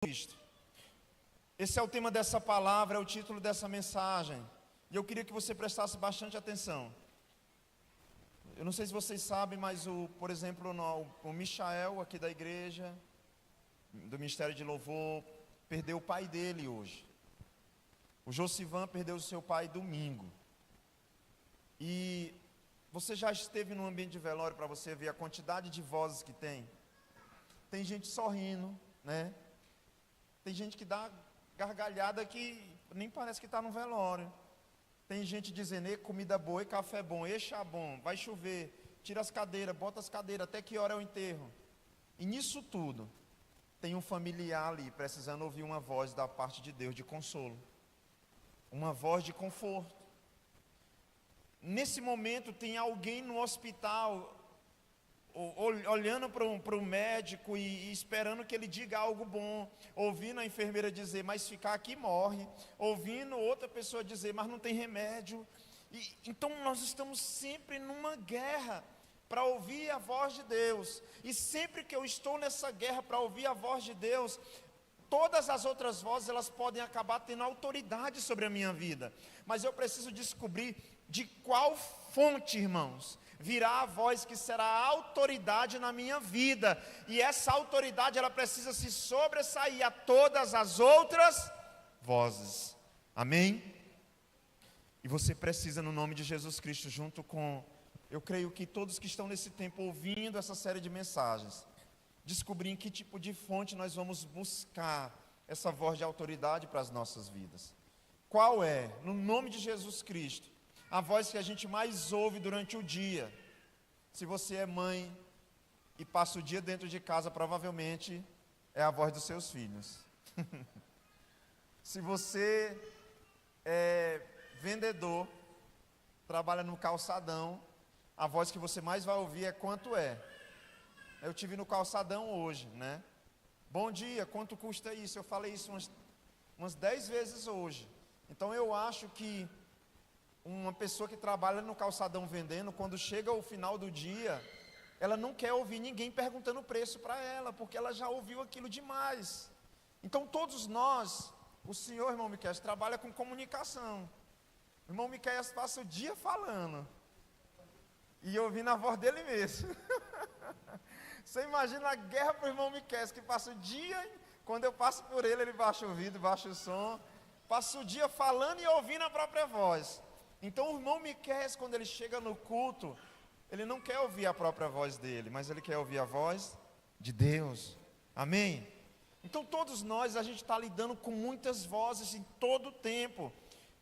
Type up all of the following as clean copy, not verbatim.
Cristo. Esse é o tema dessa palavra, é o título dessa mensagem. E eu queria que você prestasse bastante atenção. Eu não sei se vocês sabem, mas por exemplo, o Michael aqui da igreja, do Ministério de Louvor, perdeu o pai dele hoje. O Josivan perdeu o seu pai domingo. E você já esteve num ambiente de velório para você ver a quantidade de vozes que tem? Tem gente sorrindo, né? Tem gente que dá gargalhada que nem parece que está no velório. Tem gente dizendo, e comida boa, e café bom, e chá bom, vai chover, tira as cadeiras, bota as cadeiras, até que hora é o enterro? E nisso tudo, tem um familiar ali precisando ouvir uma voz da parte de Deus de consolo. Uma voz de conforto. Nesse momento tem alguém no hospital olhando para o médico e esperando que ele diga algo bom, ouvindo a enfermeira dizer, mas ficar aqui morre, ouvindo outra pessoa dizer, mas não tem remédio. Então nós estamos sempre numa guerra para ouvir a voz de Deus, e sempre que eu estou nessa guerra para ouvir a voz de Deus, todas as outras vozes elas podem acabar tendo autoridade sobre a minha vida, mas eu preciso descobrir de qual fonte, irmãos, virá a voz que será a autoridade na minha vida, e essa autoridade ela precisa se sobressair a todas as outras vozes, amém? E você precisa, no nome de Jesus Cristo, junto com, eu creio que todos que estão nesse tempo ouvindo essa série de mensagens, descobrir em que tipo de fonte nós vamos buscar essa voz de autoridade para as nossas vidas. Qual é, no nome de Jesus Cristo, a voz que a gente mais ouve durante o dia? Se você é mãe e passa o dia dentro de casa, provavelmente é a voz dos seus filhos. Se você é vendedor, trabalha no calçadão, a voz que você mais vai ouvir é quanto é. Eu tive no calçadão hoje, né? Bom dia, quanto custa isso? Eu falei isso umas 10 vezes hoje. Então eu acho que uma pessoa que trabalha no calçadão vendendo, quando chega o final do dia, ela não quer ouvir ninguém perguntando o preço para ela, porque ela já ouviu aquilo demais. Então todos nós, o senhor, irmão Miqueias, trabalha com comunicação. O irmão Miqueias passa o dia falando e ouvindo a voz dele mesmo. Você imagina a guerra para o irmão Miqueias, que passa o dia, quando eu passo por ele, ele baixa o vidro, baixa o som, passa o dia falando e ouvindo a própria voz. Então o irmão Miqueias, quando ele chega no culto, ele não quer ouvir a própria voz dele, mas ele quer ouvir a voz de Deus, amém? Então todos nós, a gente está lidando com muitas vozes em todo o tempo.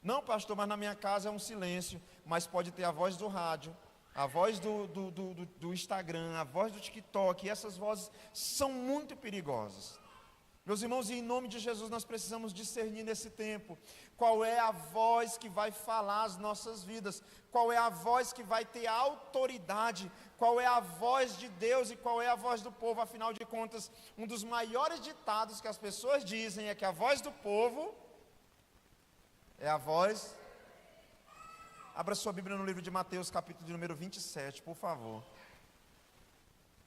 Não, pastor, mas na minha casa é um silêncio, mas pode ter a voz do rádio, a voz do Instagram, a voz do TikTok, e essas vozes são muito perigosas. Meus irmãos, e em nome de Jesus nós precisamos discernir nesse tempo qual é a voz que vai falar as nossas vidas, qual é a voz que vai ter autoridade, qual é a voz de Deus e qual é a voz do povo. Afinal de contas, um dos maiores ditados que as pessoas dizem é que a voz do povo é a voz. Abra sua Bíblia no livro de Mateus, capítulo de número 27, por favor.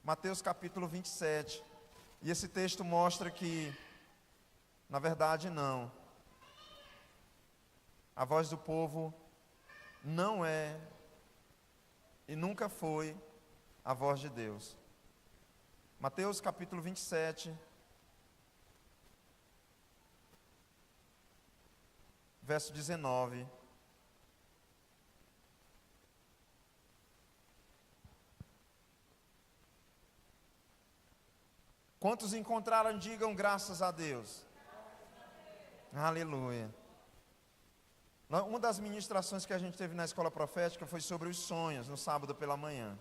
Mateus capítulo 27. E esse texto mostra que, na verdade, não. A voz do povo não é e nunca foi a voz de Deus. Mateus capítulo 27, verso 19. Quantos encontraram, digam graças a Deus. Aleluia. Uma das ministrações que a gente teve na escola profética foi sobre os sonhos, no sábado pela manhã.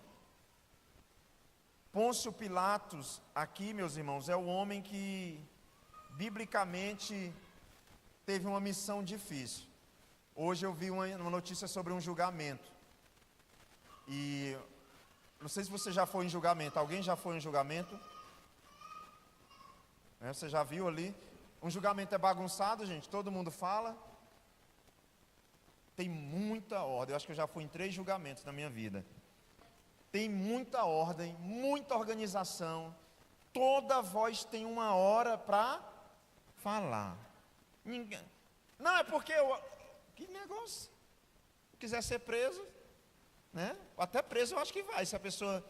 Pôncio Pilatos, aqui, meus irmãos, é o homem que, biblicamente, teve uma missão difícil. Hoje eu vi uma notícia sobre um julgamento. E, não sei se você já foi em julgamento. Alguém já foi em julgamento? Você já viu ali? Um julgamento é bagunçado, gente, todo mundo fala. Tem muita ordem. Eu acho que eu já fui em 3 julgamentos na minha vida. Tem muita ordem, muita organização. Toda voz tem uma hora para falar. Ninguém. Não, é porque eu. Que negócio? Se quiser ser preso, né? Até preso eu acho que vai. Se a pessoa,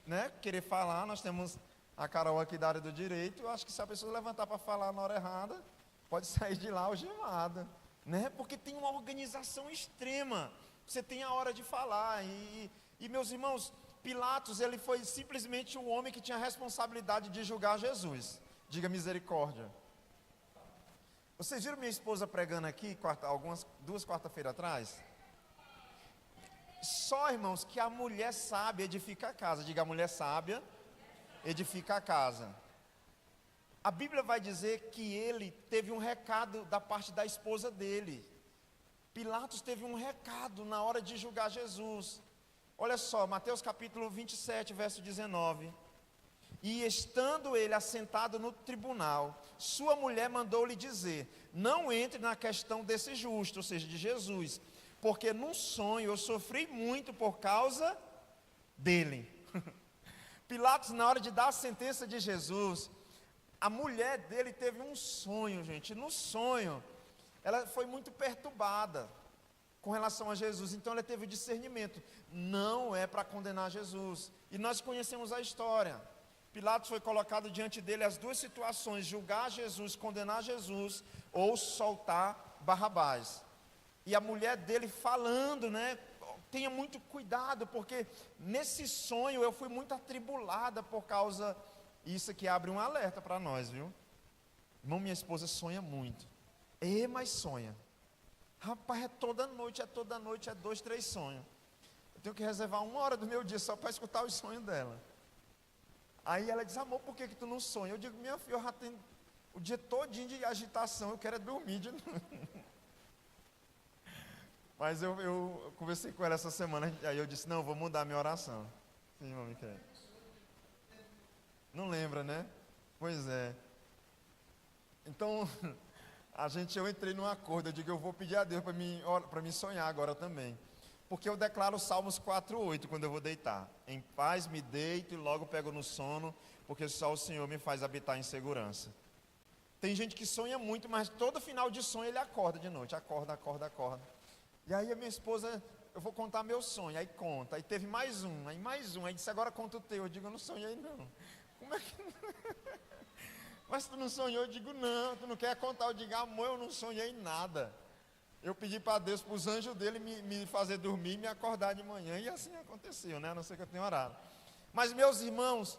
né, querer falar, nós temos a Carol aqui da área do direito. Eu acho que se a pessoa levantar para falar na hora errada, pode sair de lá algemada, né? Porque tem uma organização extrema. Você tem a hora de falar. E meus irmãos, Pilatos, ele foi simplesmente o homem que tinha a responsabilidade de julgar Jesus. Diga misericórdia. Vocês viram minha esposa pregando aqui, duas quarta-feiras atrás? Só, irmãos, que a mulher sábia edifica a casa. Diga, a mulher sábia edifica a casa. A Bíblia vai dizer que ele teve um recado da parte da esposa dele. Pilatos teve um recado na hora de julgar Jesus. Olha só, Mateus capítulo 27, verso 19. E estando ele assentado no tribunal, sua mulher mandou-lhe dizer: não entre na questão desse justo, ou seja, de Jesus, porque num sonho eu sofri muito por causa dele. Pilatos, na hora de dar a sentença de Jesus, a mulher dele teve um sonho, gente. No sonho, ela foi muito perturbada com relação a Jesus, então ela teve o discernimento. Não é para condenar Jesus. E nós conhecemos a história. Pilatos foi colocado diante dele as duas situações: julgar Jesus, condenar Jesus, ou soltar Barrabás. E a mulher dele falando, né? Tenha muito cuidado, porque nesse sonho eu fui muito atribulada por causa. Isso aqui abre um alerta para nós, viu? Irmão, minha esposa sonha muito. Mas sonha. Rapaz, é toda noite, é 2, 3 sonhos. Eu tenho que reservar 1 hora do meu dia só para escutar os sonhos dela. Aí ela diz: amor, por que tu não sonha? Eu digo: minha filha, eu já tenho o dia todinho de agitação, eu quero é dormir de novo. Mas eu conversei com ela essa semana, aí eu disse: não, vou mudar minha oração. Sim, irmão Miquel. Não lembra, né? Pois é. Então, eu entrei num acordo, eu digo: eu vou pedir a Deus para mim sonhar agora também. Porque eu declaro Salmos 4:8 quando eu vou deitar: em paz me deito e logo pego no sono, porque só o Senhor me faz habitar em segurança. Tem gente que sonha muito, mas todo final de sonho ele acorda de noite, acorda. E aí a minha esposa: eu vou contar meu sonho. Aí conta, aí teve mais um, aí disse: agora conta o teu. Eu digo: eu não sonhei não. Como é que... Mas tu não sonhou? Eu digo: não, tu não quer contar? Eu digo: amor, eu não sonhei nada. Eu pedi para Deus, para os anjos dele me fazer dormir e me acordar de manhã. E assim aconteceu, né? A não ser que eu tenha orado. Mas meus irmãos,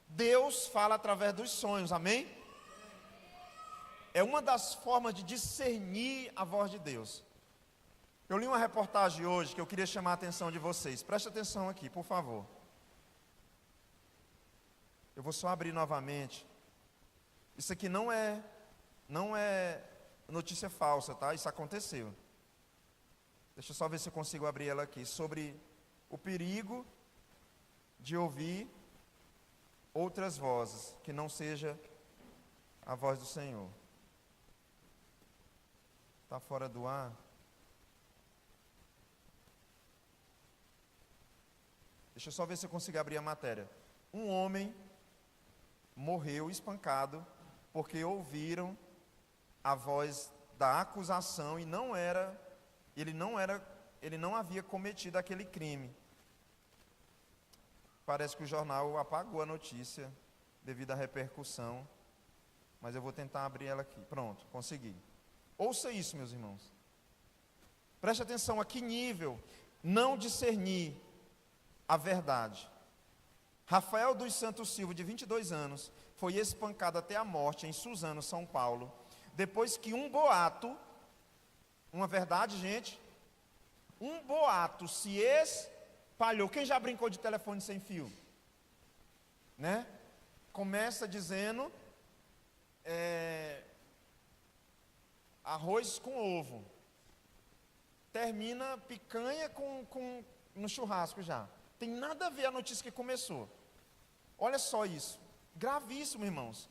Deus fala através dos sonhos, amém? É uma das formas de discernir a voz de Deus. Eu li uma reportagem hoje que eu queria chamar a atenção de vocês. Preste atenção aqui, por favor. Eu vou só abrir novamente. Isso aqui não é notícia falsa, tá? Isso aconteceu. Deixa eu só ver se eu consigo abrir ela aqui. Sobre o perigo de ouvir outras vozes, que não seja a voz do Senhor. Está fora do ar? Deixa eu só ver se eu consigo abrir a matéria. Um homem morreu espancado porque ouviram a voz da acusação e ele não havia cometido aquele crime. Parece que o jornal apagou a notícia devido à repercussão, mas eu vou tentar abrir ela aqui. Pronto, consegui. Ouça isso, meus irmãos. Preste atenção: a que nível não discernir a verdade. Rafael dos Santos Silva, de 22 anos, foi espancado até a morte em Suzano, São Paulo, depois que um boato, uma verdade, gente, um boato se espalhou. Quem já brincou de telefone sem fio? Né? Começa dizendo arroz com ovo, termina picanha no churrasco já. Tem nada a ver a notícia que começou. Olha só isso, gravíssimo, irmãos.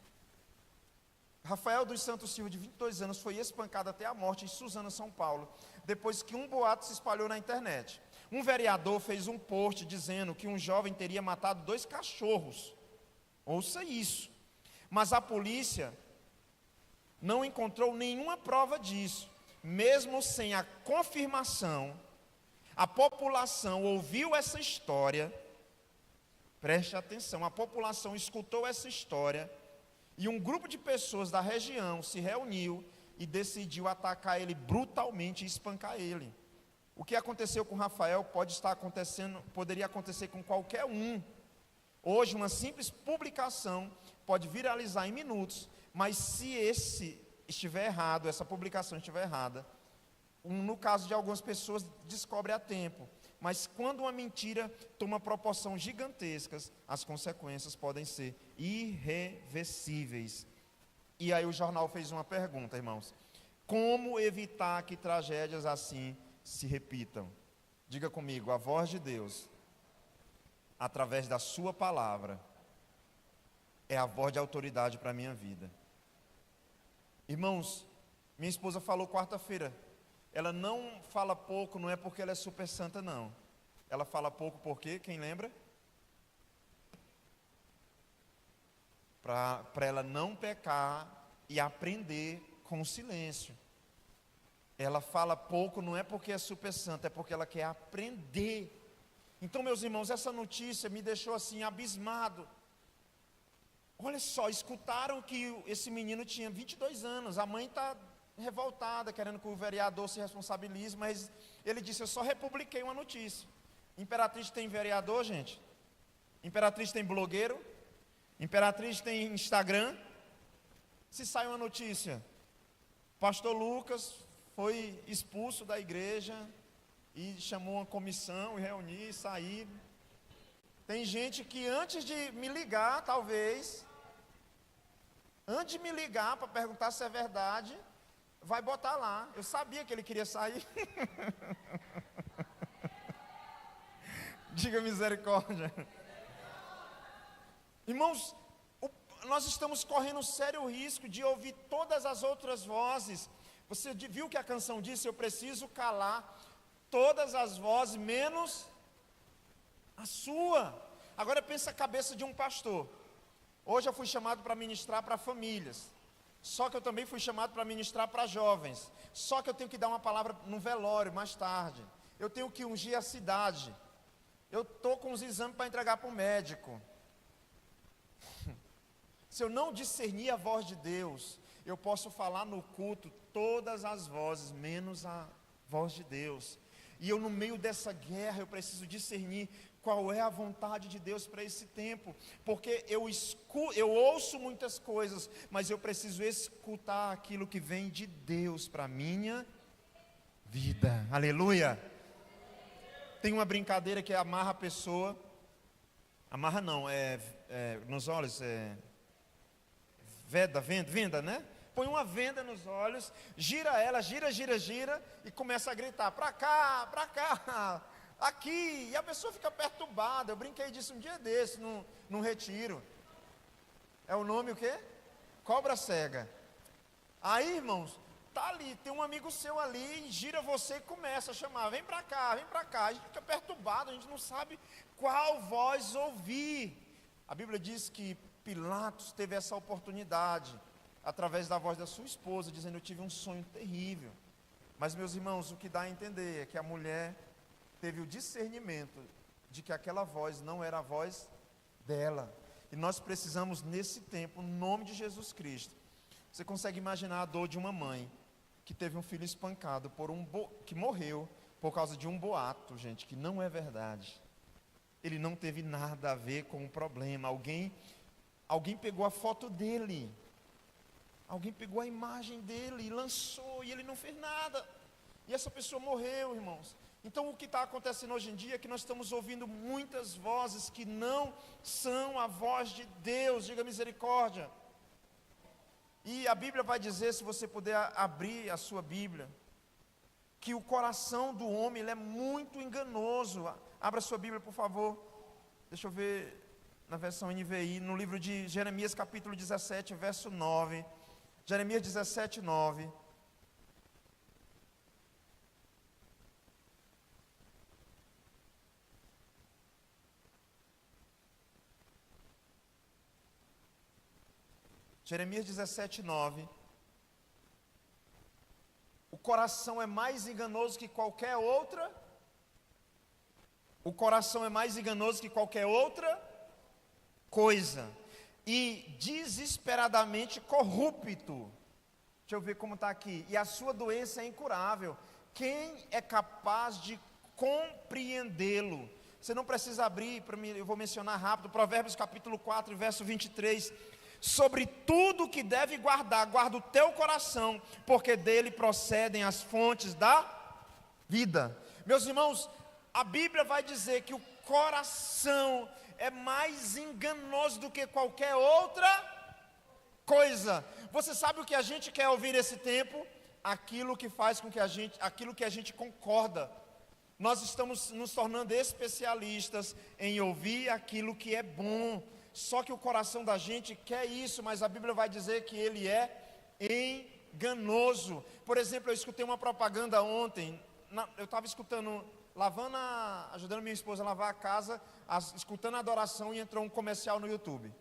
Rafael dos Santos Silva, de 22 anos, foi espancado até a morte em Suzano, São Paulo, depois que um boato se espalhou na internet. Um vereador fez um post dizendo que um jovem teria matado 2 cachorros. Ouça isso. Mas a polícia não encontrou nenhuma prova disso. Mesmo sem a confirmação, a população ouviu essa história. Preste atenção, a população escutou essa história e um grupo de pessoas da região se reuniu e decidiu atacar ele brutalmente e espancar ele. O que aconteceu com Rafael poderia acontecer com qualquer um. Hoje, uma simples publicação pode viralizar em minutos, mas se essa publicação estiver errada, no caso de algumas pessoas, descobre a tempo. Mas quando uma mentira toma proporções gigantescas, as consequências podem ser irreversíveis. E aí o jornal fez uma pergunta, irmãos: como evitar que tragédias assim se repitam? Diga comigo: a voz de Deus, através da sua palavra, é a voz de autoridade para a minha vida. Irmãos, minha esposa falou quarta-feira, ela não fala pouco, não é porque ela é super santa, não. Ela fala pouco porque, quem lembra? Para ela não pecar e aprender com o silêncio. Ela fala pouco, não é porque é super santa, é porque ela quer aprender. Então, meus irmãos, essa notícia me deixou assim, abismado. Olha só, escutaram que esse menino tinha 22 anos, a mãe está revoltada, querendo que o vereador se responsabilize, mas ele disse: eu só republiquei uma notícia. Imperatriz tem vereador, gente? Imperatriz tem blogueiro? Imperatriz tem Instagram? Se sai uma notícia, pastor Lucas foi expulso da igreja e chamou uma comissão e reunir, sair. Tem gente que antes de me ligar, talvez, antes de me ligar para perguntar se é verdade, vai botar lá: eu sabia que ele queria sair. Diga misericórdia. Irmãos, nós estamos correndo sério risco de ouvir todas as outras vozes. Você viu que a canção disse: eu preciso calar todas as vozes, menos a sua. Agora pensa a cabeça de um pastor. Hoje eu fui chamado para ministrar para famílias. Só que eu também fui chamado para ministrar para jovens. Só que eu tenho que dar uma palavra no velório mais tarde. Eu tenho que ungir a cidade. Eu estou com os exames para entregar para o médico. Se eu não discernir a voz de Deus, eu posso falar no culto todas as vozes, menos a voz de Deus. E eu, no meio dessa guerra, eu preciso discernir qual é a vontade de Deus para esse tempo. Porque eu ouço muitas coisas, mas eu preciso escutar aquilo que vem de Deus para a minha vida. Aleluia! Tem uma brincadeira que amarra a pessoa. Amarra não, nos olhos, venda, né? Põe uma venda nos olhos, gira ela, gira e começa a gritar: pra cá, aqui. E a pessoa fica perturbada. Eu brinquei disso um dia desse, num retiro. É o nome o quê? Cobra cega. Aí, irmãos, tá ali, tem um amigo seu ali, gira você e começa a chamar: vem pra cá. A gente fica perturbado, a gente não sabe qual voz ouvir. A Bíblia diz que Pilatos teve essa oportunidade, através da voz da sua esposa, dizendo: eu tive um sonho terrível. Mas, meus irmãos, o que dá a entender é que a mulher teve o discernimento de que aquela voz não era a voz dela. E nós precisamos, nesse tempo, no nome de Jesus Cristo. Você consegue imaginar a dor de uma mãe que teve um filho espancado que morreu por causa de um boato, gente, que não é verdade. Ele não teve nada a ver com o problema. Alguém pegou a foto dele, alguém pegou a imagem dele e lançou, e ele não fez nada, e essa pessoa morreu, irmãos. Então o que está acontecendo hoje em dia é que nós estamos ouvindo muitas vozes que não são a voz de Deus. Diga misericórdia. E a Bíblia vai dizer, se você puder abrir a sua Bíblia, que o coração do homem ele é muito enganoso. Abra a sua Bíblia, por favor. Deixa eu ver na versão NVI, no livro de Jeremias capítulo 17, verso 9. Jeremias 17, 9. Jeremias 17, 9. O coração é mais enganoso que qualquer outra. O coração é mais enganoso que qualquer outra coisa. E desesperadamente corrupto. Deixa eu ver como está aqui. E a sua doença é incurável. Quem é capaz de compreendê-lo? Você não precisa abrir, eu vou mencionar rápido, Provérbios capítulo 4, verso 23. Sobre tudo que deve guardar, guarda o teu coração, porque dele procedem as fontes da vida. Meus irmãos, a Bíblia vai dizer que o coração é mais enganoso do que qualquer outra coisa. Você sabe o que a gente quer ouvir nesse tempo? Aquilo que faz com que aquilo que a gente concorda. Nós estamos nos tornando especialistas em ouvir aquilo que é bom. Só que o coração da gente quer isso, mas a Bíblia vai dizer que ele é enganoso. Por exemplo, eu escutei uma propaganda ontem, eu estava escutando, ajudando minha esposa a lavar a casa, escutando a adoração, e entrou um comercial no YouTube.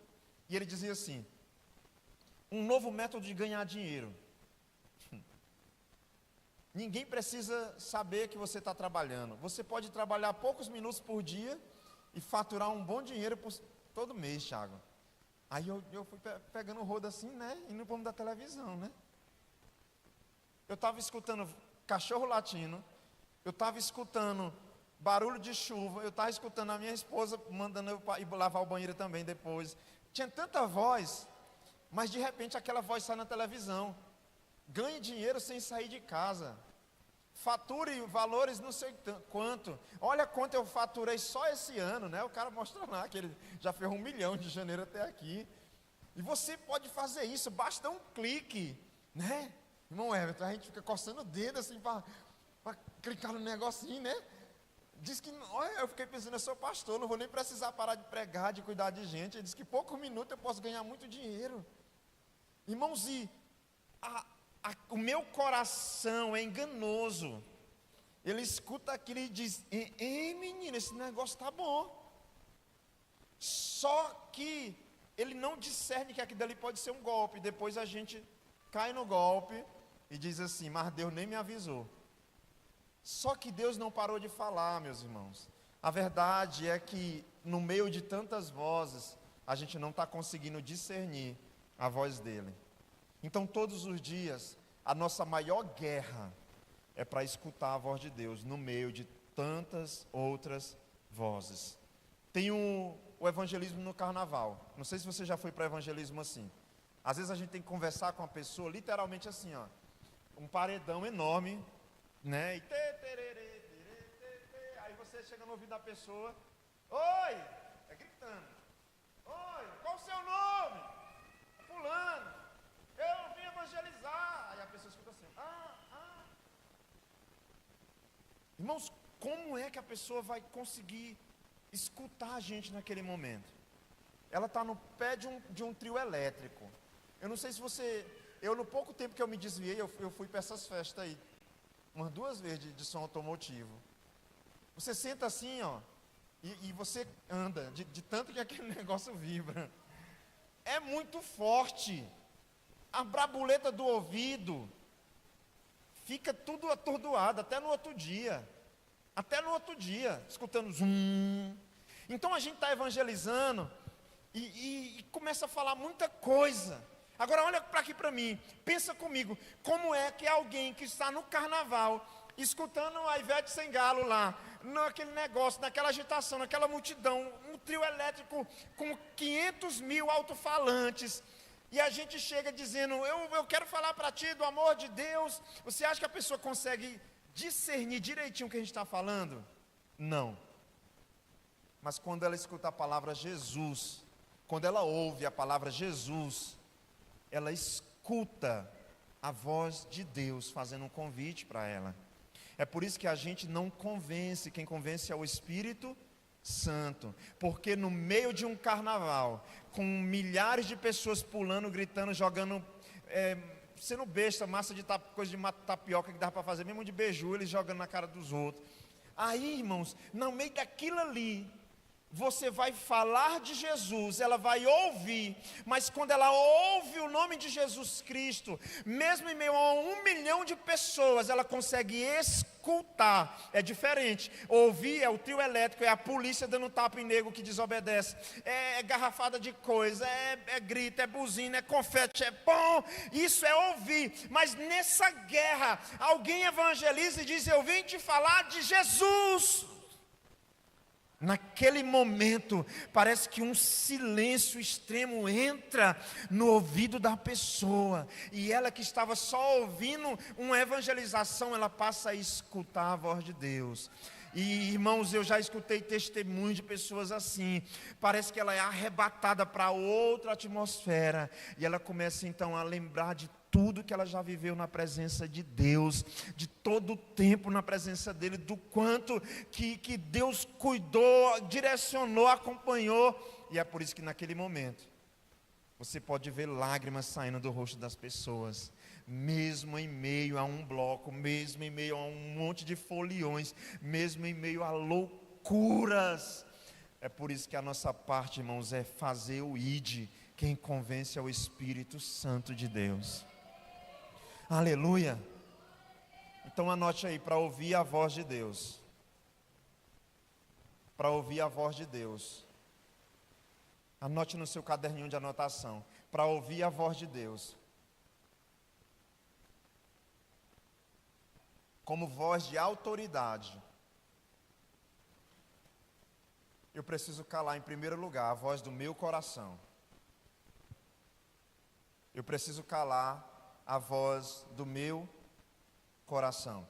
E ele dizia assim: um novo método de ganhar dinheiro. Ninguém precisa saber que você está trabalhando. Você pode trabalhar poucos minutos por dia e faturar um bom dinheiro todo mês, Thiago. Aí eu fui pegando o rodo assim, né? Indo para o da televisão, né? Eu estava escutando cachorro latindo. Eu estava escutando barulho de chuva. Eu estava escutando a minha esposa mandando eu ir lavar o banheiro também depois. Tinha tanta voz, mas de repente aquela voz sai na televisão. Ganhe dinheiro sem sair de casa. Fature valores não sei quanto. Olha quanto eu faturei só esse ano, né? O cara mostra lá que ele já fez 1 milhão de janeiro até aqui. E você pode fazer isso, basta um clique, né? Irmão Everton, a gente fica coçando o dedo assim para clicar no negocinho, né? Diz que, olha, eu fiquei pensando, eu sou pastor, não vou nem precisar parar de pregar, de cuidar de gente. Ele diz que poucos minutos eu posso ganhar muito dinheiro. Irmãos, o meu coração é enganoso. Ele escuta aquilo e diz: ei menino, esse negócio está bom. Só que ele não discerne que aquilo ali pode ser um golpe. Depois a gente cai no golpe e diz assim: mas Deus nem me avisou. Só que Deus não parou de falar, meus irmãos. A verdade é que no meio de tantas vozes, a gente não está conseguindo discernir a voz dele. Então todos os dias, a nossa maior guerra é para escutar a voz de Deus no meio de tantas outras vozes. Tem o evangelismo no carnaval. Não sei se você já foi para evangelismo assim. Às vezes a gente tem que conversar com a pessoa literalmente assim, ó, um paredão enorme, né? E aí você chega no ouvido da pessoa: oi, é gritando: oi, qual o seu nome? Fulano, eu vim evangelizar. Aí a pessoa escuta assim: Irmãos, como é que a pessoa vai conseguir escutar a gente naquele momento? Ela está no pé de um trio elétrico. Eu não sei se você... no pouco tempo que eu me desviei, eu fui para essas festas aí, umas 2 vezes de som automotivo. Você senta assim, ó, e você anda, de tanto que aquele negócio vibra. É muito forte. A brabuleta do ouvido fica tudo atordoado, até no outro dia. Escutando zum. Então a gente está evangelizando e começa a falar muita coisa. Agora olha para aqui para mim, pensa comigo, como é que alguém que está no carnaval, escutando a Ivete Sangalo lá, naquele negócio, naquela agitação, naquela multidão, um trio elétrico com 500 mil alto-falantes, e a gente chega dizendo: eu quero falar para ti do amor de Deus. Você acha que a pessoa consegue discernir direitinho o que a gente está falando? Não. Mas quando ela escuta a palavra Jesus, quando ela ouve a palavra Jesus, ela escuta a voz de Deus fazendo um convite para ela. É por isso que a gente não convence, quem convence é o Espírito Santo. Porque no meio de um carnaval, com milhares de pessoas pulando, gritando, jogando, sendo besta, coisa de tapioca que dá para fazer, mesmo de beiju, eles jogando na cara dos outros. Aí, irmãos, no meio daquilo ali, você vai falar de Jesus, ela vai ouvir, mas quando ela ouve o nome de Jesus Cristo, mesmo em meio a 1 milhão de pessoas, ela consegue escutar. É diferente. Ouvir é o trio elétrico, é a polícia dando tapa em nego que desobedece, é garrafada de coisa, é grito, é buzina, é confete, é bom. Isso é ouvir. Mas nessa guerra, alguém evangeliza e diz: eu vim te falar de Jesus. Naquele momento, parece que um silêncio extremo entra no ouvido da pessoa, e ela que estava só ouvindo uma evangelização, ela passa a escutar a voz de Deus. E irmãos, eu já escutei testemunhos de pessoas assim, parece que ela é arrebatada para outra atmosfera, e ela começa então a lembrar de tudo que ela já viveu na presença de Deus, de todo o tempo na presença dele, do quanto que Deus cuidou, direcionou, acompanhou. E é por isso que naquele momento você pode ver lágrimas saindo do rosto das pessoas, mesmo em meio a um bloco, mesmo em meio a um monte de foliões, mesmo em meio a loucuras. É por isso que a nossa parte, irmãos, é fazer o ID. Quem convence é o Espírito Santo de Deus. Aleluia. Então anote aí, para ouvir a voz de Deus. Para ouvir a voz de Deus. Anote no seu caderninho de anotação. Para ouvir a voz de Deus. Como voz de autoridade. Eu preciso calar em primeiro lugar a voz do meu coração. Eu preciso calar a voz do meu coração.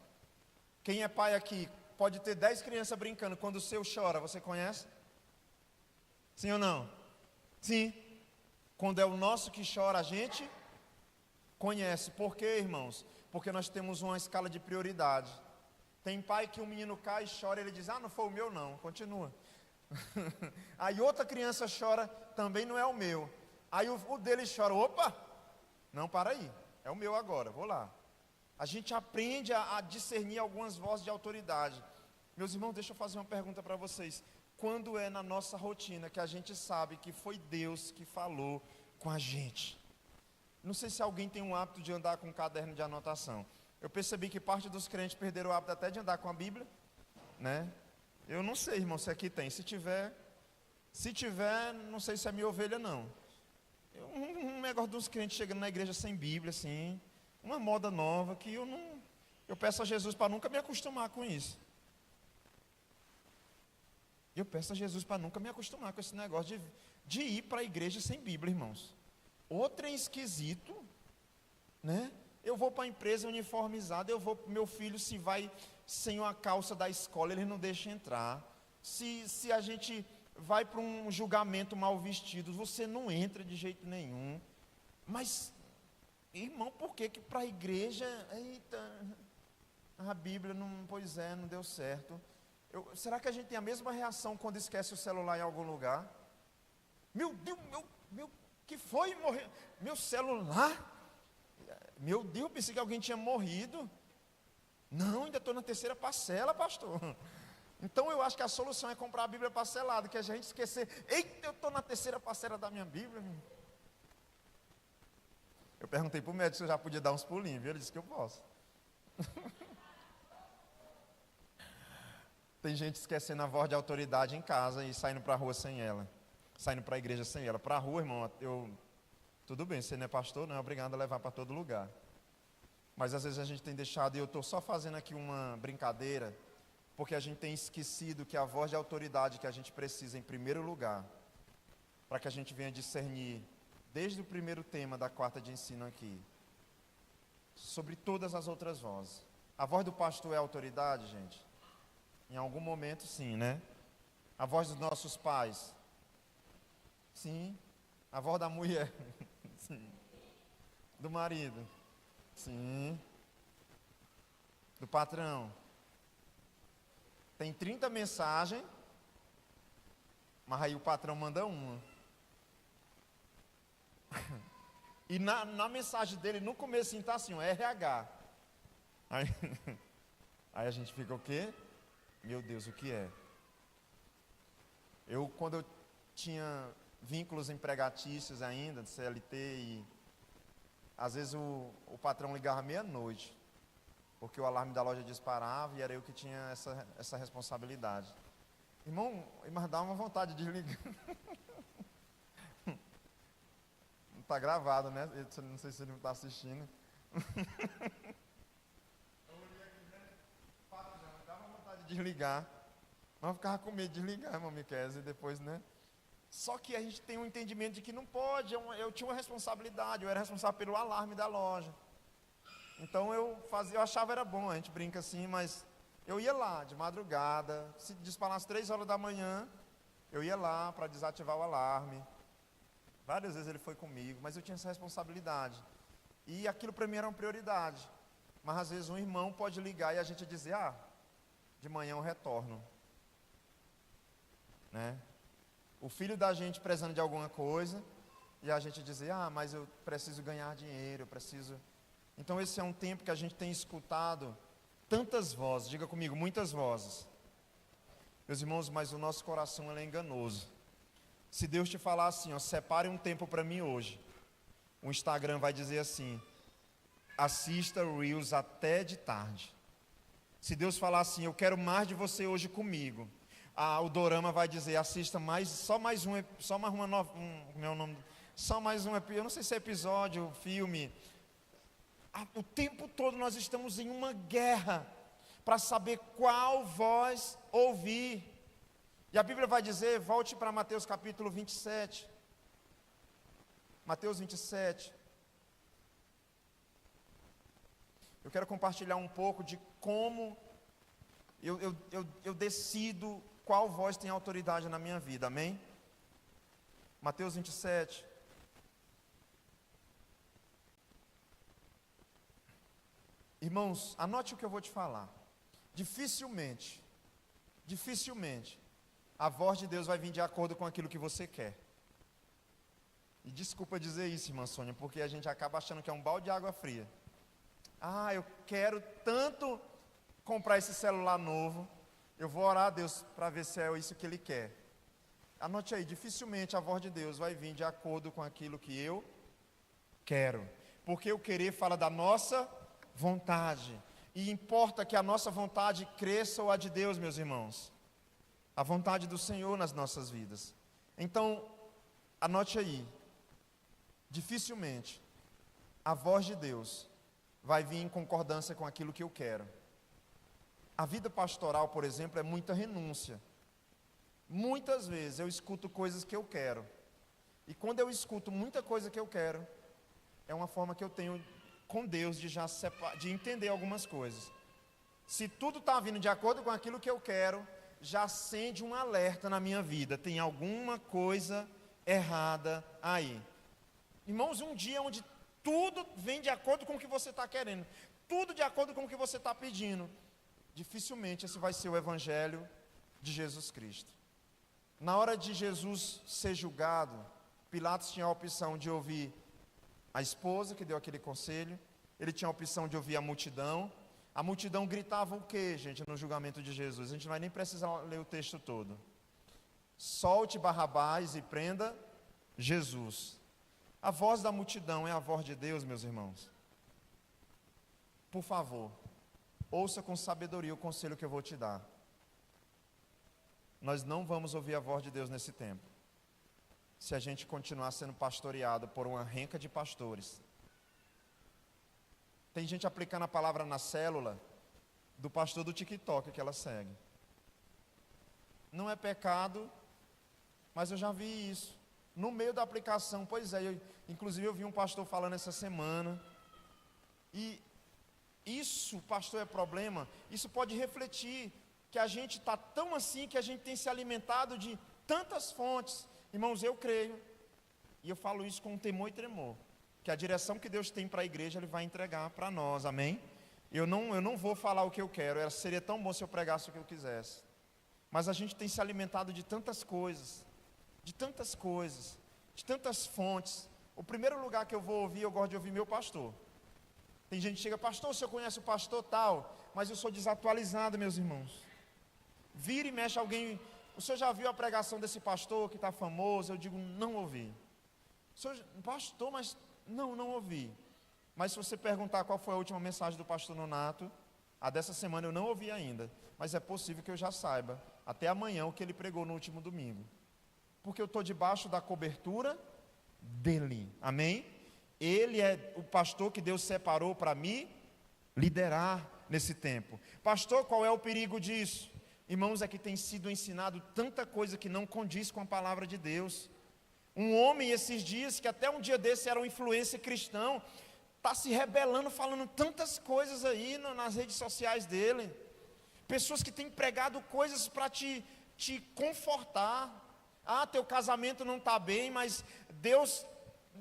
Quem é pai aqui, pode ter 10 crianças brincando, quando o seu chora, você conhece? Sim ou não? Sim. Quando é o nosso que chora, a gente conhece. Por quê, irmãos? Porque nós temos uma escala de prioridade. Tem pai que o menino cai e chora, ele diz: não foi o meu não, continua. Aí outra criança chora, também não é o meu. Aí o dele chora, opa, não, para aí. É o meu agora, vou lá. A gente aprende a discernir algumas vozes de autoridade. Meus irmãos, deixa eu fazer uma pergunta para vocês. Quando é na nossa rotina que a gente sabe que foi Deus que falou com a gente? Não sei se alguém tem um hábito de andar com um caderno de anotação. Eu percebi que parte dos crentes perderam o hábito até de andar com a Bíblia, né? Eu não sei, irmão, se aqui tem. Se tiver, não sei se é minha ovelha, não. Um negócio dos crentes chegando na igreja sem Bíblia, assim, uma moda nova que eu peço a Jesus para nunca me acostumar com isso. Eu peço a Jesus para nunca me acostumar com esse negócio de ir para a igreja sem Bíblia, irmãos. Outro é esquisito, né? Eu vou para a empresa uniformizada, meu filho se vai sem uma calça da escola, ele não deixa entrar. Se a gente vai para um julgamento mal vestido, você não entra de jeito nenhum. Mas, irmão, por que para a igreja, eita, a Bíblia não deu certo. Será que a gente tem a mesma reação quando esquece o celular em algum lugar? Meu Deus, que foi? Morreu? Meu celular? Meu Deus, pensei que alguém tinha morrido. Não, ainda estou na 3ª parcela, pastor. Então eu acho que a solução é comprar a Bíblia parcelada, que a gente esquecer. Eita, eu estou na 3ª parcela da minha Bíblia. Eu perguntei para o médico se eu já podia dar uns pulinhos, viu? Ele disse que eu posso. Tem gente esquecendo a voz de autoridade em casa e saindo para a rua sem ela. Saindo para a igreja sem ela. Para a rua, irmão, tudo bem, você não é pastor, não é obrigado a levar para todo lugar. Mas às vezes a gente tem deixado, e eu estou só fazendo aqui uma brincadeira, porque a gente tem esquecido que a voz de autoridade que a gente precisa em primeiro lugar, para que a gente venha discernir, desde o primeiro tema da 4ª de ensino aqui, sobre todas as outras vozes. A voz do pastor é autoridade, gente? Em algum momento, sim, né? A voz dos nossos pais? Sim. A voz da mulher? Sim. Do marido? Sim. Do patrão? Tem 30 mensagens, mas aí o patrão manda uma. E na mensagem dele, no começo, está assim, ó, RH. Aí a gente fica o quê? Meu Deus, o que é? Quando eu tinha vínculos empregatícios ainda, de CLT, e às vezes o patrão ligava meia-noite, porque o alarme da loja disparava e era eu que tinha essa responsabilidade. Irmão, mas dá uma vontade de desligar. Não está gravado, né? Não sei se ele não está assistindo. Dava vontade de desligar, mas eu ficava com medo de desligar, irmão Miquel, e depois, né? Só que a gente tem um entendimento de que não pode, eu tinha uma responsabilidade, eu era responsável pelo alarme da loja. Então eu achava era bom, a gente brinca assim, mas eu ia lá de madrugada, se disparar às 3 horas da manhã, eu ia lá para desativar o alarme. Várias vezes ele foi comigo, mas eu tinha essa responsabilidade. E aquilo para mim era uma prioridade. Mas às vezes um irmão pode ligar e a gente dizer, de manhã eu retorno. Né? O filho da gente precisando de alguma coisa, e a gente dizer, mas eu preciso ganhar dinheiro, eu preciso... Então esse é um tempo que a gente tem escutado tantas vozes, diga comigo, muitas vozes. Meus irmãos, mas o nosso coração ele é enganoso. Se Deus te falar assim, separe um tempo para mim hoje, o Instagram vai dizer assim, assista Reels até de tarde. Se Deus falar assim, eu quero mais de você hoje comigo, o Dorama vai dizer, assista só mais um, eu não sei se é episódio, filme. O tempo todo nós estamos em uma guerra para saber qual voz ouvir. E a Bíblia vai dizer, volte para Mateus capítulo 27. Mateus 27. Eu quero compartilhar um pouco de como eu decido qual voz tem autoridade na minha vida, amém? Mateus 27. Irmãos, anote o que eu vou te falar. Dificilmente, a voz de Deus vai vir de acordo com aquilo que você quer. E desculpa dizer isso, irmã Sônia, porque a gente acaba achando que é um balde de água fria. Eu quero tanto comprar esse celular novo, eu vou orar a Deus para ver se é isso que Ele quer. Anote aí, dificilmente a voz de Deus vai vir de acordo com aquilo que eu quero. Porque o querer fala da nossa vontade. E importa que a nossa vontade cresça ou a de Deus, meus irmãos. A vontade do Senhor nas nossas vidas. Então, anote aí. Dificilmente a voz de Deus vai vir em concordância com aquilo que eu quero. A vida pastoral, por exemplo, é muita renúncia. Muitas vezes eu escuto coisas que eu quero. E quando eu escuto muita coisa que eu quero, é uma forma que eu tenho com Deus de entender algumas coisas. Se tudo está vindo de acordo com aquilo que eu quero, já acende um alerta na minha vida. Tem alguma coisa errada aí. Irmãos, um dia onde tudo vem de acordo com o que você está querendo, tudo de acordo com o que você está pedindo, dificilmente esse vai ser o evangelho de Jesus Cristo. Na hora de Jesus ser julgado, Pilatos tinha a opção de ouvir a esposa que deu aquele conselho, ele tinha a opção de ouvir a multidão gritava o que, gente, no julgamento de Jesus? A gente não vai nem precisar ler o texto todo. Solte Barrabás e prenda Jesus. A voz da multidão é a voz de Deus, meus irmãos. Por favor, ouça com sabedoria o conselho que eu vou te dar. Nós não vamos ouvir a voz de Deus nesse tempo, se a gente continuar sendo pastoreado por uma renca de pastores. Tem gente aplicando a palavra na célula do pastor do TikTok que ela segue. Não é pecado, mas eu já vi isso. No meio da aplicação, pois é, inclusive eu vi um pastor falando essa semana. E isso, pastor, é problema. Isso pode refletir que a gente está tão assim, que a gente tem se alimentado de tantas fontes. Irmãos, eu creio, e eu falo isso com temor e tremor, que a direção que Deus tem para a igreja, Ele vai entregar para nós, amém? Eu não vou falar o que eu quero, seria tão bom se eu pregasse o que eu quisesse. Mas a gente tem se alimentado de tantas coisas, de tantas fontes. O primeiro lugar que eu vou ouvir, eu gosto de ouvir meu pastor. Tem gente que chega, pastor, o senhor conhece o pastor tal? Mas eu sou desatualizado, meus irmãos. Vira e mexe alguém, o senhor já viu a pregação desse pastor que está famoso? Eu digo, não ouvi. O senhor, pastor, mas não ouvi. Mas se você perguntar qual foi a última mensagem do pastor Nonato, a dessa semana eu não ouvi ainda, mas é possível que eu já saiba, até amanhã, o que ele pregou no último domingo. Porque eu estou debaixo da cobertura dele, amém? Ele é o pastor que Deus separou para me liderar nesse tempo. Pastor, qual é o perigo disso? Irmãos, é que tem sido ensinado tanta coisa que não condiz com a palavra de Deus. Um homem esses dias, que até um dia desse era um influencer cristão, está se rebelando, falando tantas coisas aí nas redes sociais dele. Pessoas que têm pregado coisas para te confortar. Ah, teu casamento não está bem, mas Deus,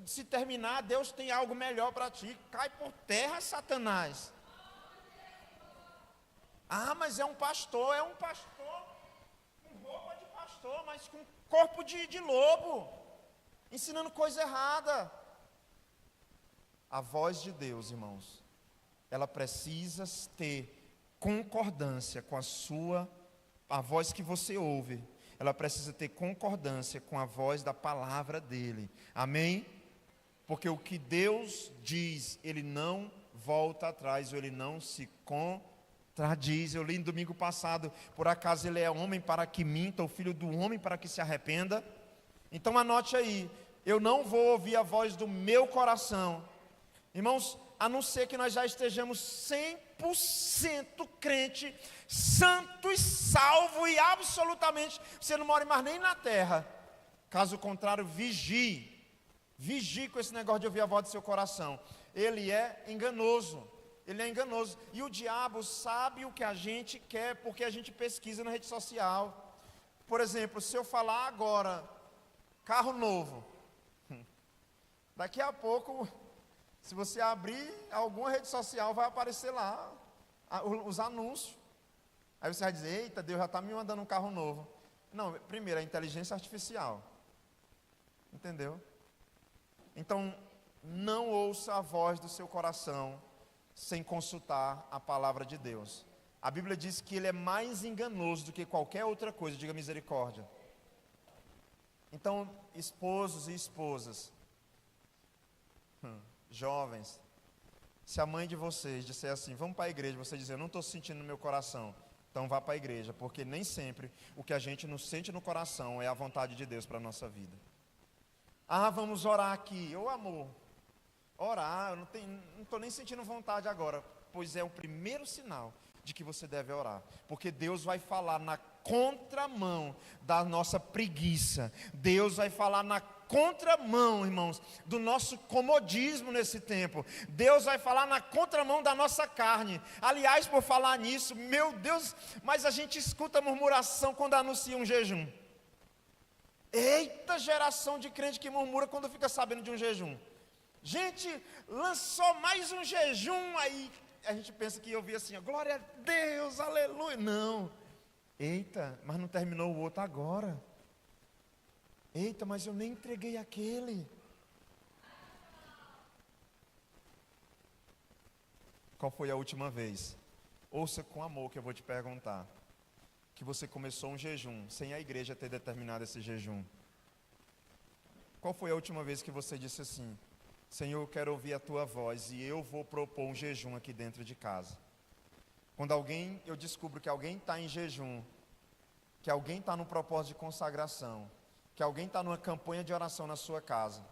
se terminar, Deus tem algo melhor para ti. Cai por terra, Satanás. Ah, mas é um pastor com roupa de pastor, mas com corpo de lobo, ensinando coisa errada. A voz de Deus, irmãos, ela precisa ter concordância com a voz que você ouve. Ela precisa ter concordância com a voz da palavra dele, amém? Porque o que Deus diz, ele não volta atrás, ou ele não se contradiz. Eu li no domingo passado, por acaso ele é homem para que minta, o filho do homem para que se arrependa? Então anote aí, eu não vou ouvir a voz do meu coração, irmãos, a não ser que nós já estejamos 100% crente, santo e salvo, e absolutamente, você não mora mais nem na terra. Caso contrário, vigie com esse negócio de ouvir a voz do seu coração. Ele é enganoso, e o diabo sabe o que a gente quer, porque a gente pesquisa na rede social. Por exemplo, se eu falar agora, carro novo, daqui a pouco, se você abrir alguma rede social, vai aparecer lá os anúncios. Aí você vai dizer, eita, Deus já está me mandando um carro novo. Não, primeiro, a inteligência artificial. Entendeu? Então, não ouça a voz do seu coração sem consultar a palavra de Deus. A Bíblia diz que ele é mais enganoso do que qualquer outra coisa, diga misericórdia. Então, esposos e esposas, jovens, se a mãe de vocês disser assim, vamos para a igreja, você dizer, eu não estou sentindo no meu coração, então vá para a igreja, porque nem sempre o que a gente não sente no coração é a vontade de Deus para a nossa vida. Ah, vamos orar aqui, ô amor, orar, eu não estou nem sentindo vontade agora, pois é o primeiro sinal de que você deve orar, porque Deus vai falar na contramão da nossa preguiça, Deus vai falar na contramão, irmãos, do nosso comodismo nesse tempo, Deus vai falar na contramão da nossa carne. Aliás, por falar nisso, meu Deus, mas a gente escuta murmuração quando anuncia um jejum. Eita, geração de crente que murmura quando fica sabendo de um jejum. Gente, lançou mais um jejum, aí a gente pensa que eu vi assim, glória a Deus, aleluia. Não, eita, mas não terminou o outro agora. Eita, mas eu nem entreguei aquele. Qual foi a última vez? Ouça com amor que eu vou te perguntar. Que você começou um jejum, sem a igreja ter determinado esse jejum. Qual foi a última vez que você disse assim, Senhor, eu quero ouvir a tua voz e eu vou propor um jejum aqui dentro de casa? Quando eu descubro que alguém está em jejum, que alguém está no propósito de consagração, que alguém está numa campanha de oração na sua casa.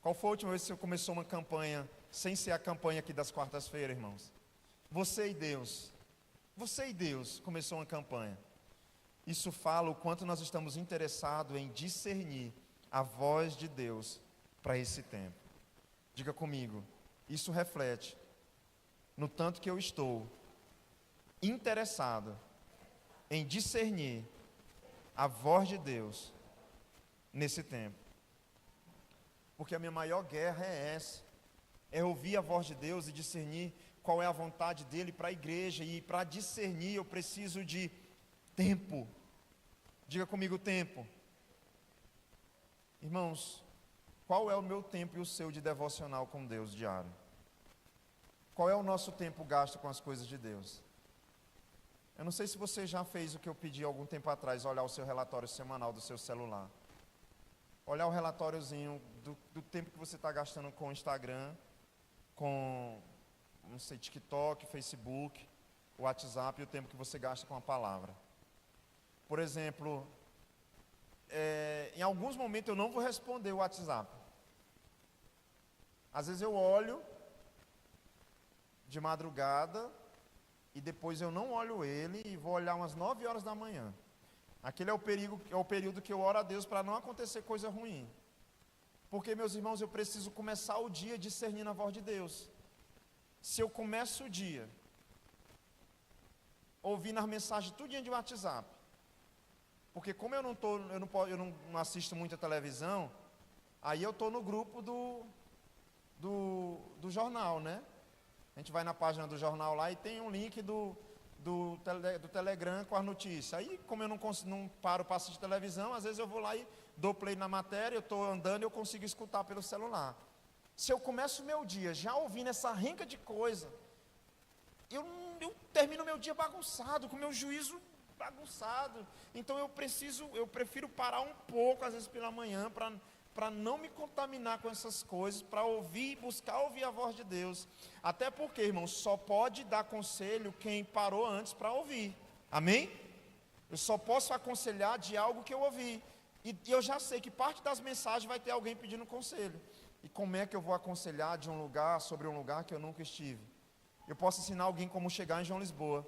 Qual foi a última vez que você começou uma campanha, sem ser a campanha aqui das quartas-feiras, irmãos? Você e Deus começou uma campanha. Isso fala o quanto nós estamos interessados em discernir a voz de Deus para esse tempo. Diga comigo, isso reflete no tanto que eu estou interessado em discernir a voz de Deus nesse tempo. Porque a minha maior guerra é essa, é ouvir a voz de Deus e discernir qual é a vontade dele para a igreja. E para discernir eu preciso de tempo. Diga comigo, tempo. Irmãos, qual é o meu tempo e o seu de devocional com Deus diário? Qual é o nosso tempo gasto com as coisas de Deus? Eu não sei se você já fez o que eu pedi algum tempo atrás, olhar o seu relatório semanal do seu celular. Olhar o relatóriozinho do tempo que você está gastando com o Instagram, com, não sei, TikTok, Facebook, WhatsApp e o tempo que você gasta com a palavra. Por exemplo, em alguns momentos eu não vou responder o WhatsApp. Às vezes eu olho de madrugada e depois eu não olho ele e vou olhar umas 9 horas da manhã. Aquele é o período que eu oro a Deus para não acontecer coisa ruim. Porque, meus irmãos, eu preciso começar o dia discernindo a voz de Deus. Se eu começo o dia ouvindo as mensagens tudinho de WhatsApp, porque como eu não assisto muita televisão, aí eu estou no grupo do jornal, né? A gente vai na página do jornal lá e tem um link do Telegram com as notícias. Aí, como eu não paro para assistir televisão, às vezes eu vou lá e dou play na matéria, eu estou andando e eu consigo escutar pelo celular. Se eu começo o meu dia já ouvindo essa renca de coisa, eu termino o meu dia bagunçado, com o meu juízo bagunçado. Então eu prefiro parar um pouco, às vezes pela manhã, para não me contaminar com essas coisas, para buscar ouvir a voz de Deus. Até porque, irmãos, só pode dar conselho quem parou antes para ouvir. Amém? Eu só posso aconselhar de algo que eu ouvi. E eu já sei que parte das mensagens vai ter alguém pedindo conselho. E como é que eu vou aconselhar sobre um lugar que eu nunca estive? Eu posso ensinar alguém como chegar em João Lisboa.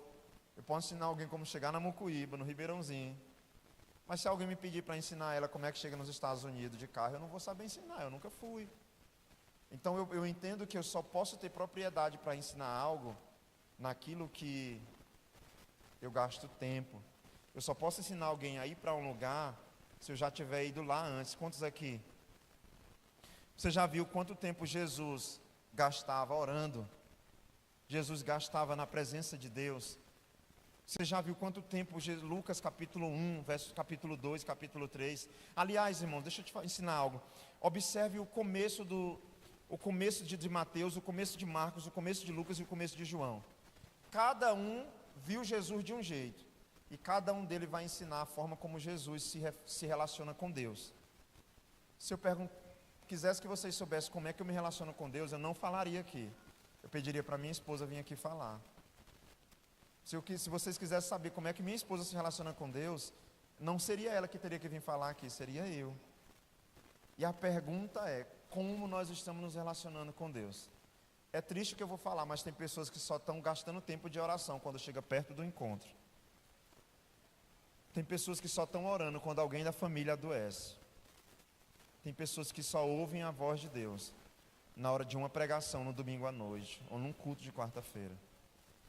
Eu posso ensinar alguém como chegar na Mucuíba, no Ribeirãozinho. Mas se alguém me pedir para ensinar ela como é que chega nos Estados Unidos de carro, eu não vou saber ensinar, eu nunca fui. Então eu entendo que eu só posso ter propriedade para ensinar algo naquilo que eu gasto tempo. Eu só posso ensinar alguém a ir para um lugar se eu já tiver ido lá antes. Quantos aqui? Você já viu quanto tempo Jesus gastava orando? Jesus gastava na presença de Deus. Você já viu quanto tempo Lucas capítulo 1, versos capítulo 2, capítulo 3. Aliás, irmãos, deixa eu te ensinar algo. Observe o começo de Mateus, o começo de Marcos, o começo de Lucas e o começo de João. Cada um viu Jesus de um jeito. E cada um deles vai ensinar a forma como Jesus se relaciona com Deus. Se eu quisesse que vocês soubessem como é que eu me relaciono com Deus, eu não falaria aqui. Eu pediria para minha esposa vir aqui falar. Se vocês quisessem saber como é que minha esposa se relaciona com Deus, não seria ela que teria que vir falar aqui, seria eu. E a pergunta é, como nós estamos nos relacionando com Deus? É triste o que eu vou falar, mas tem pessoas que só estão gastando tempo de oração quando chega perto do encontro. Tem pessoas que só estão orando quando alguém da família adoece. Tem pessoas que só ouvem a voz de Deus na hora de uma pregação no domingo à noite, ou num culto de quarta-feira.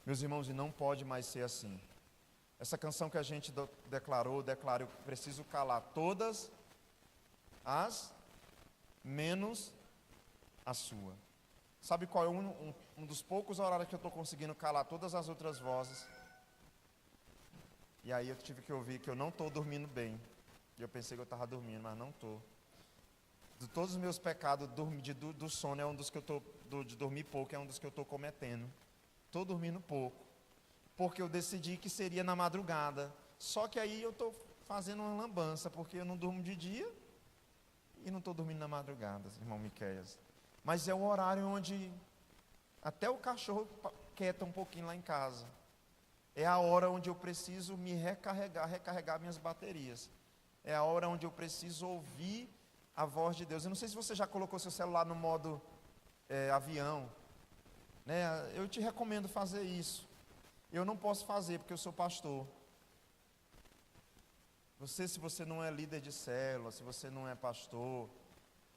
Meus irmãos, e não pode mais ser assim. Essa canção que a gente declara, eu preciso calar todas as, menos a sua. Sabe qual é um dos poucos horários que eu estou conseguindo calar todas as outras vozes? E aí eu tive que ouvir que eu não estou dormindo bem. E eu pensei que eu estava dormindo, mas não estou. De todos os meus pecados, do sono é um dos que eu estou, de dormir pouco é um dos que eu estou cometendo. Estou dormindo pouco, porque eu decidi que seria na madrugada. Só que aí eu estou fazendo uma lambança, porque eu não durmo de dia e não estou dormindo na madrugada, irmão Miqueias. Mas é o horário onde até o cachorro quieta um pouquinho lá em casa. É a hora onde eu preciso me recarregar minhas baterias. É a hora onde eu preciso ouvir a voz de Deus. Eu não sei se você já colocou seu celular no modo avião. Né? Eu te recomendo fazer isso. Eu não posso fazer porque eu sou pastor. Se você não é líder de célula, se você não é pastor,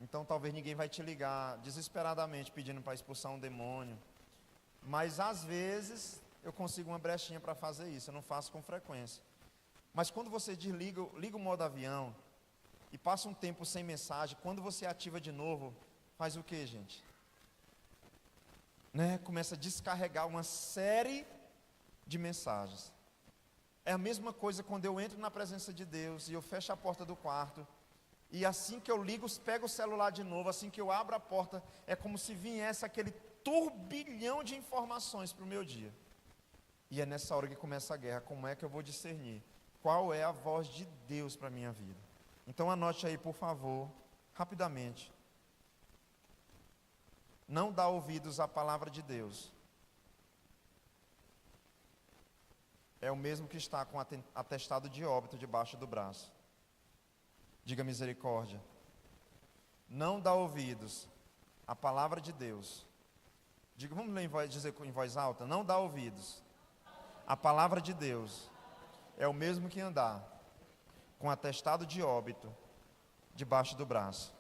então talvez ninguém vai te ligar desesperadamente pedindo para expulsar um demônio. Mas às vezes eu consigo uma brechinha para fazer isso. Eu não faço com frequência. Mas quando você liga o modo avião e passa um tempo sem mensagem, quando você ativa de novo, faz o que, gente? Né? Começa a descarregar uma série de mensagens. É a mesma coisa quando eu entro na presença de Deus e eu fecho a porta do quarto, e assim que eu ligo, pego o celular de novo, assim que eu abro a porta, é como se viesse aquele turbilhão de informações para o meu dia. E é nessa hora que começa a guerra. Como é que eu vou discernir qual é a voz de Deus para a minha vida? Então anote aí, por favor, rapidamente. Não dá ouvidos à palavra de Deus. É o mesmo que está com atestado de óbito debaixo do braço. Diga misericórdia. Não dá ouvidos à palavra de Deus. Diga, vamos dizer em voz alta. Não dá ouvidos. A palavra de Deus é o mesmo que andar com atestado de óbito debaixo do braço.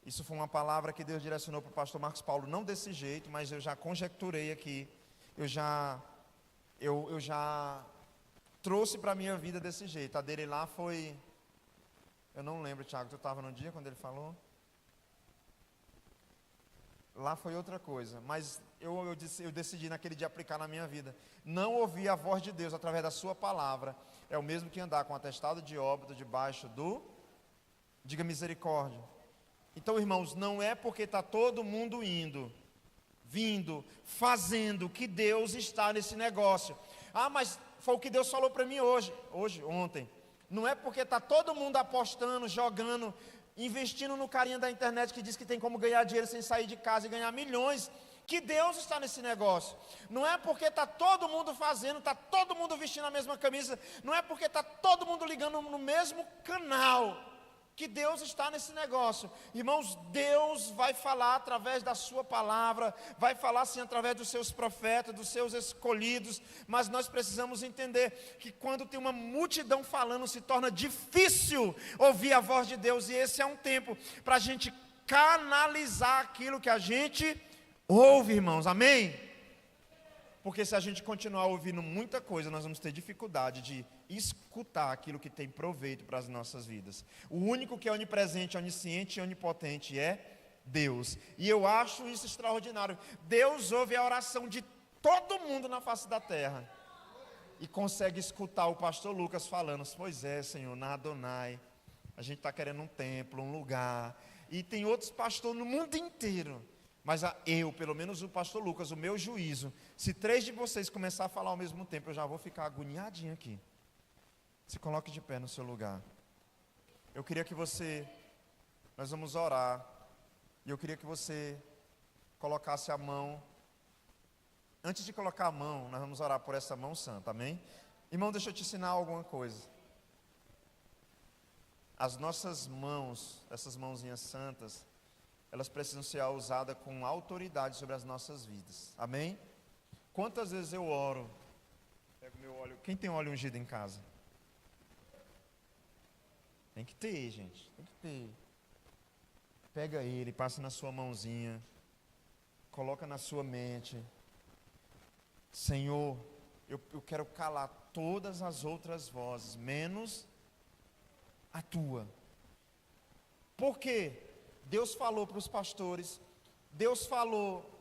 Isso foi uma palavra que Deus direcionou para o pastor Marcos Paulo, não desse jeito, mas eu já conjecturei aqui, eu já trouxe para a minha vida desse jeito. A dele lá foi, eu não lembro, Tiago, tu estava no dia quando ele falou? Lá foi outra coisa, mas eu decidi naquele dia aplicar na minha vida. Não ouvir a voz de Deus através da sua palavra é o mesmo que andar com atestado de óbito debaixo do, diga misericórdia. Então, irmãos, não é porque está todo mundo indo, vindo, fazendo, que Deus está nesse negócio. Ah, mas foi o que Deus falou para mim ontem. Não é porque está todo mundo apostando, jogando, investindo no carinha da internet que diz que tem como ganhar dinheiro sem sair de casa e ganhar milhões, que Deus está nesse negócio. Não é porque está todo mundo fazendo, está todo mundo vestindo a mesma camisa, não é porque está todo mundo ligando no mesmo canal, que Deus está nesse negócio. Irmãos, Deus vai falar através da sua palavra, vai falar sim através dos seus profetas, dos seus escolhidos, mas nós precisamos entender que quando tem uma multidão falando, se torna difícil ouvir a voz de Deus, e esse é um tempo para a gente canalizar aquilo que a gente ouve, irmãos, amém? Porque se a gente continuar ouvindo muita coisa, nós vamos ter dificuldade de escutar aquilo que tem proveito para as nossas vidas. O único que é onipresente, onisciente e onipotente é Deus. E eu acho isso extraordinário. Deus ouve a oração de todo mundo na face da terra. E consegue escutar o pastor Lucas falando, pois é, Senhor, na Adonai, a gente está querendo um templo, um lugar. E tem outros pastores no mundo inteiro. Mas pelo menos o pastor Lucas, o meu juízo, se 3 de vocês começar a falar ao mesmo tempo, eu já vou ficar agoniadinho aqui. Se coloque de pé no seu lugar. Eu queria que nós vamos orar, e eu queria que você colocasse a mão. Antes de colocar a mão, nós vamos orar por essa mão santa, amém? Irmão, deixa eu te ensinar alguma coisa. As nossas mãos, essas mãozinhas santas, elas precisam ser usadas com autoridade sobre as nossas vidas, amém? Quantas vezes eu oro, pego meu óleo, quem tem óleo ungido em casa? Tem que ter, gente, tem que ter. Pega ele, passa na sua mãozinha, coloca na sua mente. Senhor, eu quero calar todas as outras vozes, menos a tua. Por quê? Deus falou para os pastores, Deus falou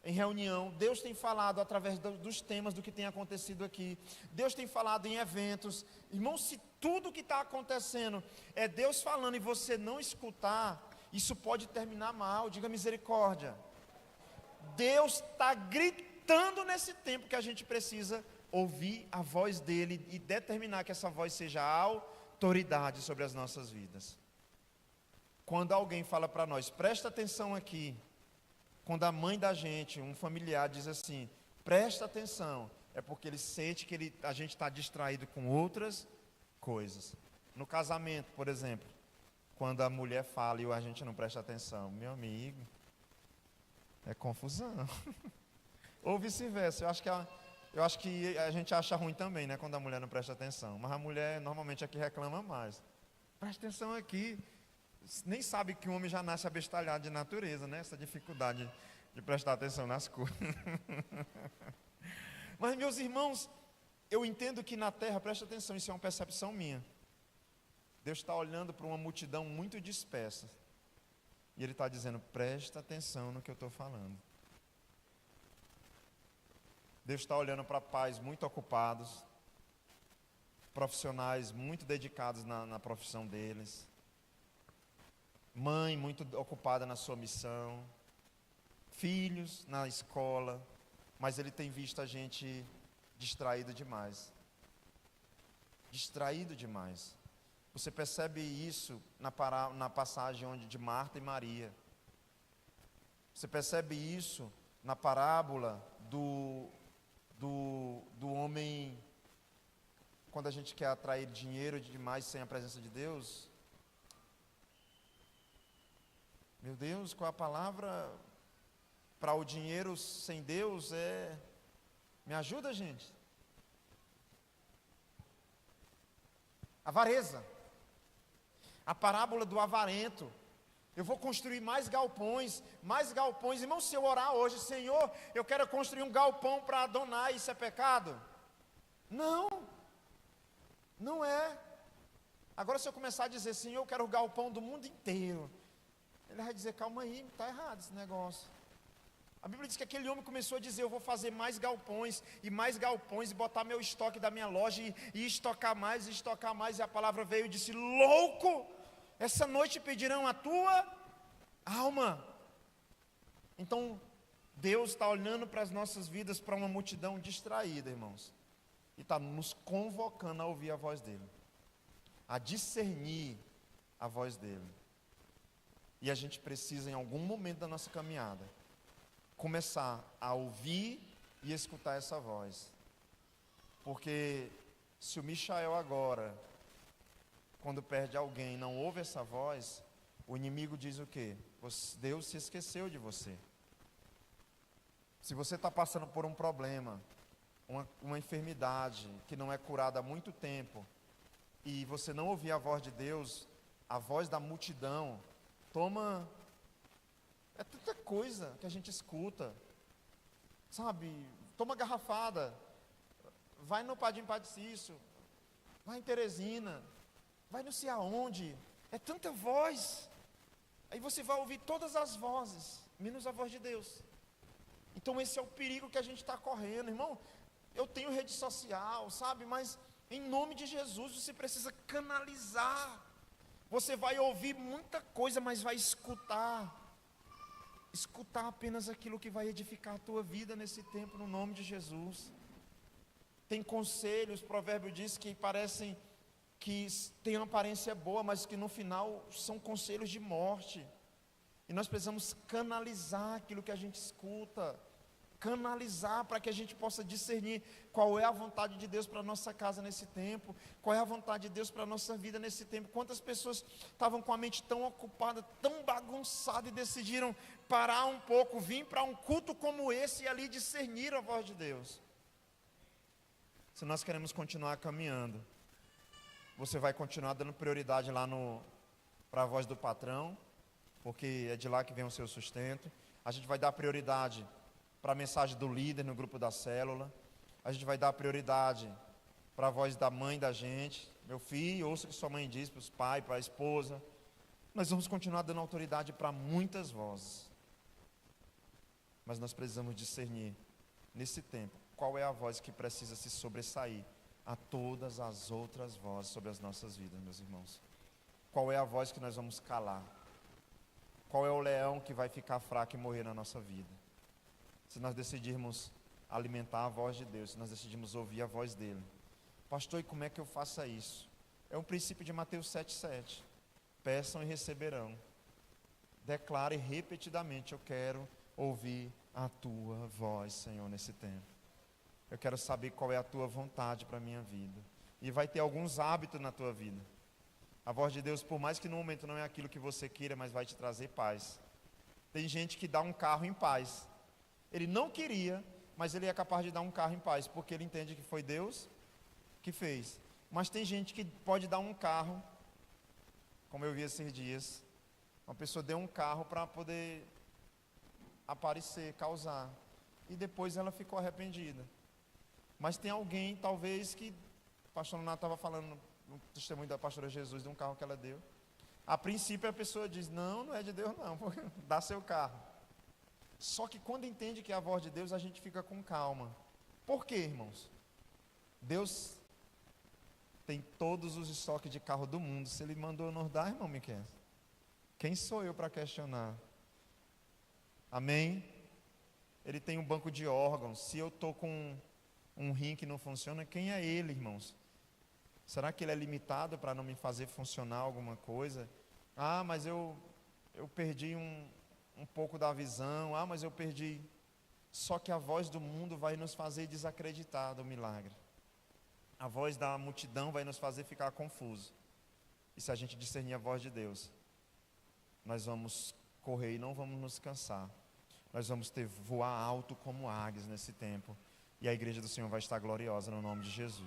em reunião, Deus tem falado através dos temas do que tem acontecido aqui, Deus tem falado em eventos. Irmão, se tudo que está acontecendo é Deus falando e você não escutar, isso pode terminar mal, diga misericórdia. Deus está gritando nesse tempo que a gente precisa ouvir a voz dele e determinar que essa voz seja a autoridade sobre as nossas vidas. Quando alguém fala para nós, presta atenção aqui, quando a mãe da gente, um familiar diz assim, presta atenção, é porque ele sente que a gente está distraído com outras coisas. No casamento, por exemplo, quando a mulher fala e a gente não presta atenção, meu amigo, é confusão. Ou vice-versa, eu acho que a gente acha ruim também, né, quando a mulher não presta atenção, mas a mulher normalmente é que reclama mais. Presta atenção aqui. Nem sabe que o homem já nasce abestalhado de natureza, né? Essa dificuldade de prestar atenção nas coisas. Mas, meus irmãos, eu entendo que na terra, presta atenção, isso é uma percepção minha. Deus está olhando para uma multidão muito dispersa. E Ele está dizendo, presta atenção no que eu estou falando. Deus está olhando para pais muito ocupados, profissionais muito dedicados na profissão deles, mãe muito ocupada na sua missão, filhos na escola, mas Ele tem visto a gente Distraído demais. Distraído demais. Você percebe isso na passagem de Marta e Maria. Você percebe isso na parábola do homem, quando a gente quer atrair dinheiro demais sem a presença de Deus. Meu Deus, qual a palavra para o dinheiro sem Deus? Me ajuda, gente. Avareza. A parábola do avarento. Eu vou construir mais galpões, mais galpões. Irmão, se eu orar hoje, Senhor, eu quero construir um galpão para Adonai, isso é pecado? Não, não é. Agora, se eu começar a dizer, Senhor, eu quero o galpão do mundo inteiro, Ele vai dizer, calma aí, está errado esse negócio. A Bíblia diz que aquele homem começou a dizer, eu vou fazer mais galpões, e botar meu estoque da minha loja, e estocar mais, e a palavra veio e disse, louco, essa noite pedirão a tua alma. Então, Deus está olhando para as nossas vidas, para uma multidão distraída, irmãos, e está nos convocando a ouvir a voz dEle, a discernir a voz dEle. E a gente precisa, em algum momento da nossa caminhada, começar a ouvir e escutar essa voz. Porque se o Michael agora, quando perde alguém, não ouve essa voz, o inimigo diz o quê? Deus se esqueceu de você. Se você está passando por um problema, uma enfermidade que não é curada há muito tempo, e você não ouvir a voz de Deus, a voz da multidão, é tanta coisa que a gente escuta, sabe? Toma garrafada, vai no Padim Padicício, vai em Teresina, vai não sei aonde, é tanta voz, aí você vai ouvir todas as vozes, menos a voz de Deus. Então esse é o perigo que a gente está correndo, irmão. Eu tenho rede social, sabe, mas em nome de Jesus você precisa canalizar. Você vai ouvir muita coisa, mas vai escutar apenas aquilo que vai edificar a tua vida nesse tempo, no nome de Jesus. Tem conselhos, o provérbio diz que parecem que têm uma aparência boa, mas que no final são conselhos de morte. E nós precisamos canalizar aquilo que a gente escuta, canalizar para que a gente possa discernir qual é a vontade de Deus para a nossa casa nesse tempo, qual é a vontade de Deus para a nossa vida nesse tempo. Quantas pessoas estavam com a mente tão ocupada, tão bagunçada, e decidiram parar um pouco, vir para um culto como esse e ali discernir a voz de Deus. Se nós queremos continuar caminhando, você vai continuar dando prioridade lá para a voz do patrão, porque é de lá que vem o seu sustento. A gente vai dar prioridade para a mensagem do líder no grupo da célula. A gente vai dar prioridade para a voz da mãe da gente. Meu filho, ouça o que sua mãe diz para os pais, para a esposa. Nós vamos continuar dando autoridade para muitas vozes. Mas nós precisamos discernir, nesse tempo, qual é a voz que precisa se sobressair a todas as outras vozes sobre as nossas vidas, meus irmãos. Qual é a voz que nós vamos calar? Qual é o leão que vai ficar fraco e morrer na nossa vida? Se nós decidirmos alimentar a voz de Deus, se nós decidirmos ouvir a voz dEle. Pastor, e como é que eu faça isso? É um princípio de Mateus 7,7. Peçam e receberão. Declare repetidamente, eu quero ouvir a Tua voz, Senhor, nesse tempo. Eu quero saber qual é a Tua vontade para a minha vida. E vai ter alguns hábitos na tua vida. A voz de Deus, por mais que no momento não é aquilo que você queira, mas vai te trazer paz. Tem gente que dá um carro em paz. Ele não queria, mas ele é capaz de dar um carro em paz, porque ele entende que foi Deus que fez. Mas tem gente que pode dar um carro, como eu vi esses dias, uma pessoa deu um carro para poder aparecer, causar, e depois ela ficou arrependida. Mas tem alguém, talvez, que o pastor Leonardo estava falando no testemunho da pastora Jesus, de um carro que ela deu. A princípio a pessoa diz, não é de Deus não, dá seu carro. Só que quando entende que é a voz de Deus, a gente fica com calma. Por quê, irmãos? Deus tem todos os estoques de carro do mundo. Se Ele mandou nos dar, irmão Miquel, quem sou eu para questionar? Amém? Ele tem um banco de órgãos. Se eu estou com um rim que não funciona, quem é ele, irmãos? Será que ele é limitado para não me fazer funcionar alguma coisa? Ah, mas eu perdi um pouco da visão. Ah, mas eu perdi. Só que a voz do mundo vai nos fazer desacreditar do milagre. A voz da multidão vai nos fazer ficar confuso. E se a gente discernir a voz de Deus, nós vamos correr e não vamos nos cansar. Nós vamos voar alto como águias nesse tempo. E a igreja do Senhor vai estar gloriosa no nome de Jesus.